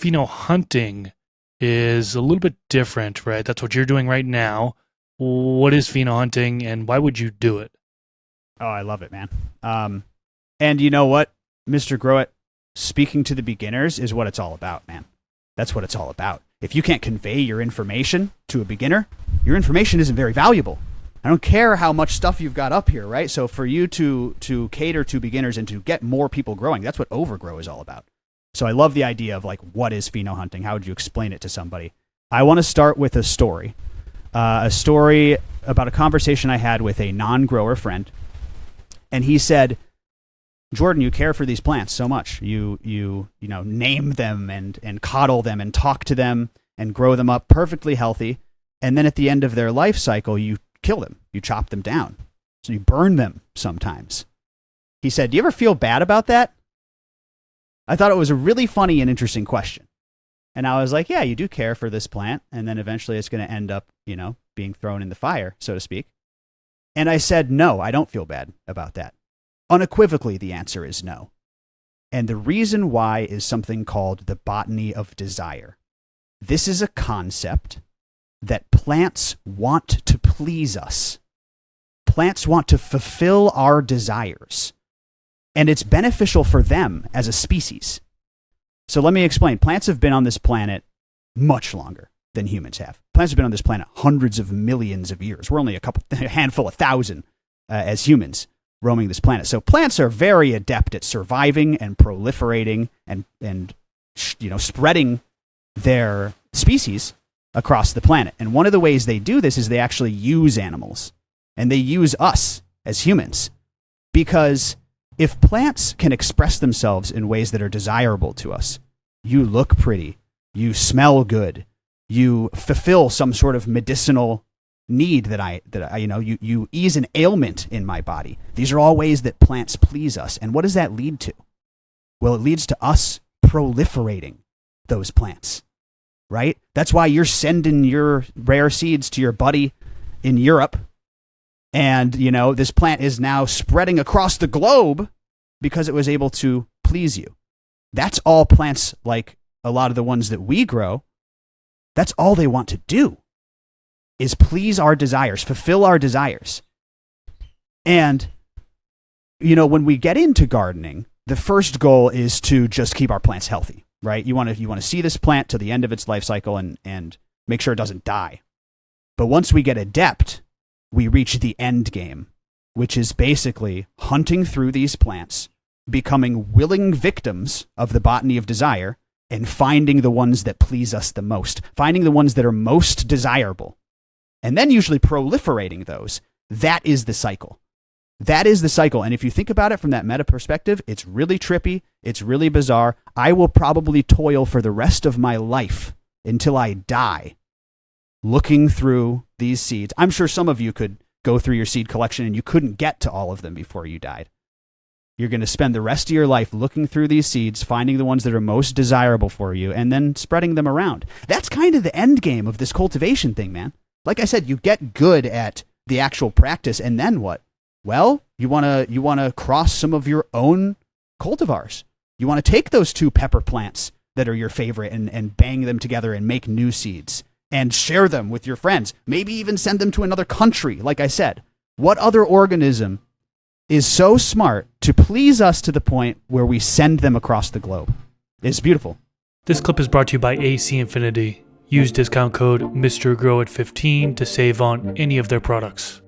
pheno hunting is a little bit different, right? That's what you're doing right now. What is pheno hunting, and why would you do it? Oh, I love it, man. And you know what, Mr. Growit, speaking to the beginners is what it's all about, man. That's what it's all about. If you can't convey your information to a beginner, your information isn't very valuable. I don't care how much stuff you've got up here, right? So for you to cater to beginners and to get more people growing, that's what overgrow is all about. So I love the idea of like, what is pheno hunting? How would you explain it to somebody? I want to start with a story about a conversation I had with a non-grower friend. And he said, Jordan, you care for these plants so much. You name them and coddle them and talk to them and grow them up perfectly healthy. And then at the end of their life cycle, you kill them. You chop them down. So you burn them sometimes. He said, do you ever feel bad about that? I thought it was a really funny and interesting question. And I was like, yeah, you do care for this plant. And then eventually it's going to end up, being thrown in the fire, so to speak. And I said, no, I don't feel bad about that. Unequivocally, the answer is no. And the reason why is something called the botany of desire. This is a concept that plants want to please us. Plants want to fulfill our desires. And it's beneficial for them as a species. So let me explain. Plants have been on this planet much longer than humans have. Plants have been on this planet hundreds of millions of years. We're only a handful of thousand as humans roaming this planet. So plants are very adept at surviving and proliferating and spreading their species across the planet. And one of the ways they do this is they actually use animals. And they use us as humans. Because if plants can express themselves in ways that are desirable to us, you look pretty, you smell good, you fulfill some sort of medicinal need you ease an ailment in my body. These are all ways that plants please us. And what does that lead to? Well, it leads to us proliferating those plants, right? That's why you're sending your rare seeds to your buddy in Europe. And, this plant is now spreading across the globe because it was able to please you. That's all plants, like a lot of the ones that we grow, that's all they want to do is please our desires, fulfill our desires. And, when we get into gardening, the first goal is to just keep our plants healthy, right? You want to see this plant to the end of its life cycle and make sure it doesn't die. But once we get adept, we reach the end game, which is basically hunting through these plants, becoming willing victims of the botany of desire, and finding the ones that please us the most, finding the ones that are most desirable, and then usually proliferating those. That is the cycle. That is the cycle. And if you think about it from that meta perspective, it's really trippy. It's really bizarre. I will probably toil for the rest of my life until I die looking through these seeds. I'm sure some of you could go through your seed collection and you couldn't get to all of them before you died. You're going to spend the rest of your life looking through these seeds, finding the ones that are most desirable for you, and then spreading them around. That's kind of the end game of this cultivation thing, man. Like I said, you get good at the actual practice, and then what? Well, you want to cross some of your own cultivars. You want to take those two pepper plants that are your favorite and bang them together and make new seeds and share them with your friends. Maybe even send them to another country, like I said. What other organism is so smart to please us to the point where we send them across the globe? It's beautiful. This clip is brought to you by AC Infinity. Use discount code MrGrowIt15 to save on any of their products.